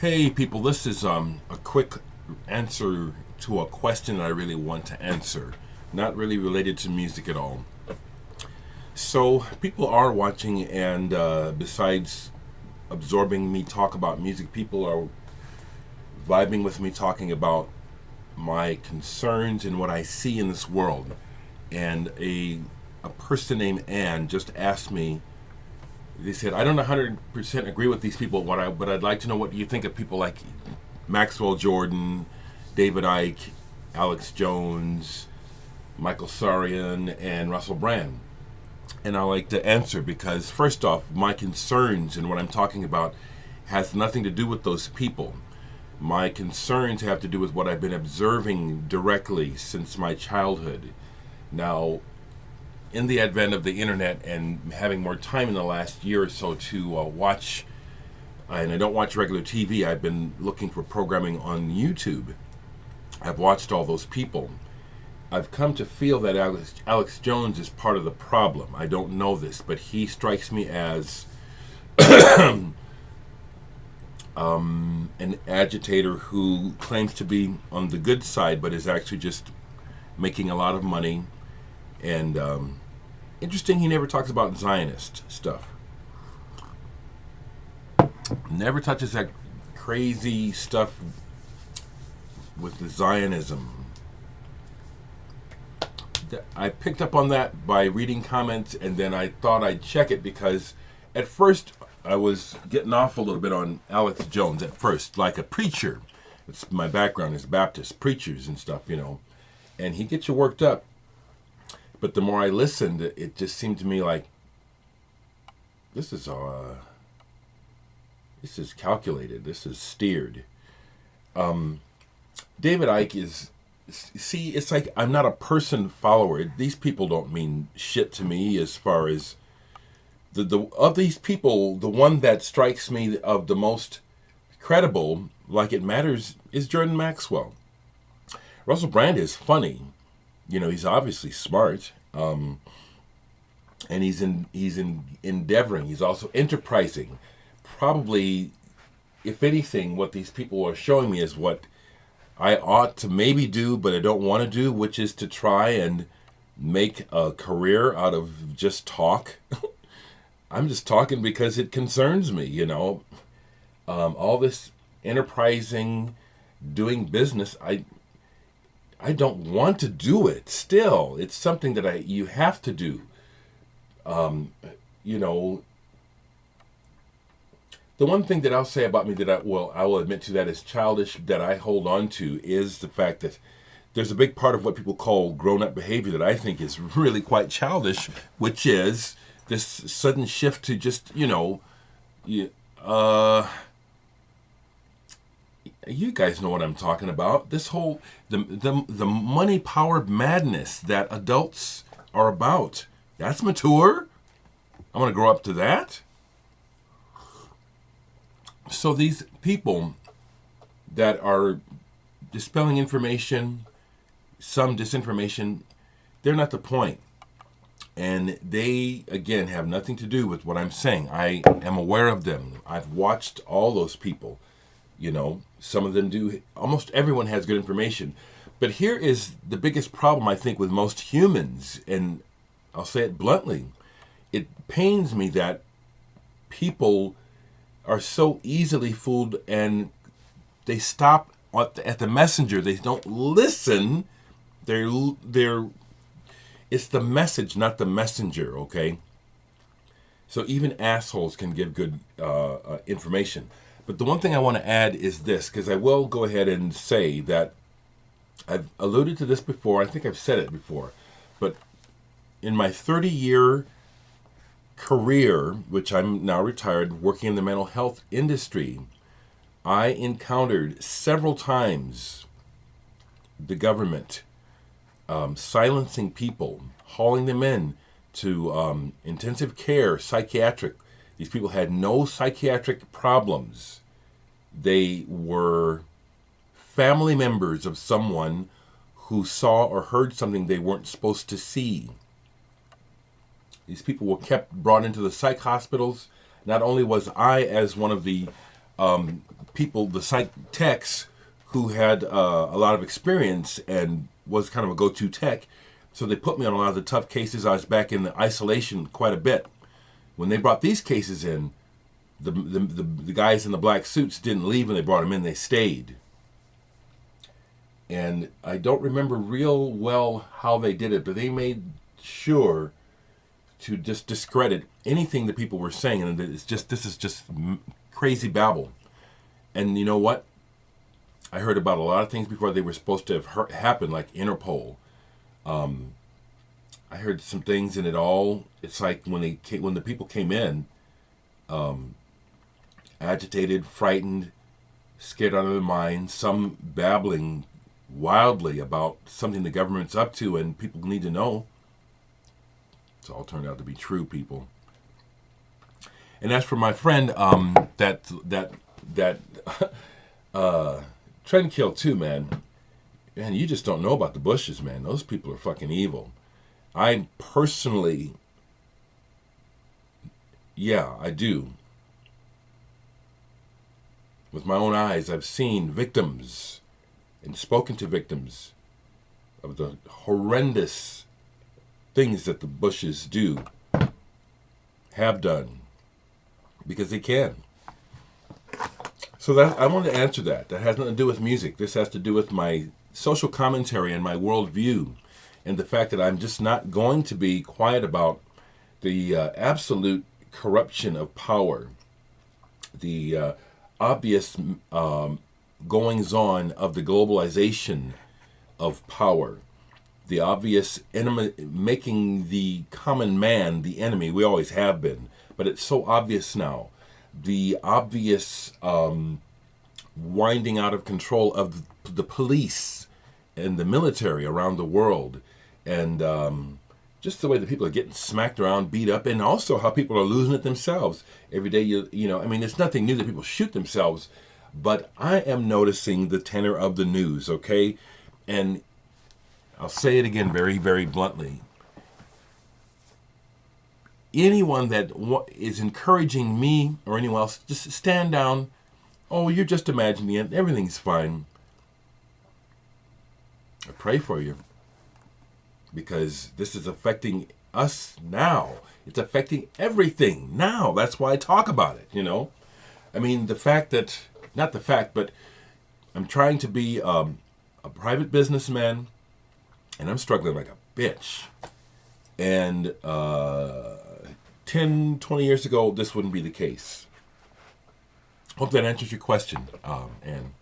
Hey people, this is a quick answer to a question that I really want to answer. Not really related to music at all. So people are watching, and besides absorbing me talk about music, people are vibing with me talking about my concerns and what I see in this world. And a person named Ann just asked me. They said, "I don't 100% agree with these people, but I'd like to know what you think of people like Maxwell Jordan, David Icke, Alex Jones, Michael Sarian, and Russell Brand." And I like to answer because, first off, my concerns and what I'm talking about has nothing to do with those people. My concerns have to do with what I've been observing directly since my childhood. Now, in the advent of the internet and having more time in the last year or so to watch, and I don't watch regular TV, I've been looking for programming on YouTube. I've watched all those people. I've come to feel that Alex Jones is part of the problem. I don't know this, but he strikes me as an agitator who claims to be on the good side, but is actually just making a lot of money. And interesting, he never talks about Zionist stuff. Never touches that crazy stuff with the Zionism. I picked up on that by reading comments, and then I thought I'd check it because at first I was getting off a little bit on Alex Jones at first, like a preacher. It's my background is Baptist preachers and stuff, and he gets you worked up. But the more I listened, it just seemed to me like this is calculated. This is steered. David Icke is. See, it's like I'm not a person follower. These people don't mean shit to me as far as of these people, the one that strikes me of the most credible, like it matters, is Jordan Maxwell. Russell Brand is funny. He's obviously smart, and he's endeavoring. He's also enterprising. Probably, if anything, what these people are showing me is what I ought to maybe do, but I don't want to do, which is to try and make a career out of just talk. I'm just talking because it concerns me, all this enterprising, doing business. I don't want to do it. Still, it's something that you have to do. You know, the one thing that I'll say about me that I will admit to that is childish, that I hold on to, is the fact that there's a big part of what people call grown-up behavior that I think is really quite childish, which is this sudden shift to just, you guys know what I'm talking about. This whole the money power madness that adults are about. That's mature. I'm gonna grow up to that. So these people that are dispelling information, some disinformation, they're not the point. And they, again, have nothing to do with what I'm saying. I am aware of them. I've watched all those people. Some of them do. Almost everyone has good information. But here is the biggest problem, I think, with most humans. And I'll say it bluntly. It pains me that people are so easily fooled, and they stop at the messenger. They don't listen. It's the message, not the messenger, okay? So even assholes can give good information. But the one thing I want to add is this, because I will go ahead and say that I've alluded to this before. I think I've said it before. But in my 30-year career, which I'm now retired, working in the mental health industry, I encountered several times the government silencing people, hauling them in to intensive care, psychiatric. These people had no psychiatric problems. They were family members of someone who saw or heard something they weren't supposed to see. These people were brought into the psych hospitals. Not only was I, as one of the people, the psych techs, who had a lot of experience and was kind of a go-to tech. So they put me on a lot of the tough cases. I was back in the isolation quite a bit. When they brought these cases in, the guys in the black suits didn't leave when they brought them in. They stayed. And I don't remember real well how they did it, but they made sure to just discredit anything that people were saying. And this is just crazy babble. And you know what? I heard about a lot of things before they were supposed to have happened, like Interpol. I heard some things, and it's like when the people came in, agitated, frightened, scared out of their minds, some babbling wildly about something the government's up to and people need to know. It's all turned out to be true, people. And as for my friend, Trendkill too, man, you just don't know about the Bushes, man. Those people are fucking evil. I personally, yeah, I do. With my own eyes, I've seen victims and spoken to victims of the horrendous things that the Bushes have done, because they can. So that I want to answer that. That has nothing to do with music. This has to do with my social commentary and my worldview, and the fact that I'm just not going to be quiet about the absolute corruption of power, the obvious goings-on of the globalization of power, the obvious enemy, making the common man the enemy. We always have been, but it's so obvious now. The obvious winding out of control of the police and the military around the world, and just the way that people are getting smacked around, beat up, and also how people are losing it themselves. Every day, you know, I mean, it's nothing new that people shoot themselves, but I am noticing the tenor of the news, okay? And I'll say it again very, very bluntly. Anyone that is encouraging me or anyone else, just stand down. Oh, you're just imagining it. Everything's fine. I pray for you, because this is affecting us now. It's affecting everything now. That's why I talk about it, you know. I mean, not the fact, but I'm trying to be a private businessman, and I'm struggling like a bitch. And 10, 20 years ago, this wouldn't be the case. Hope that answers your question, and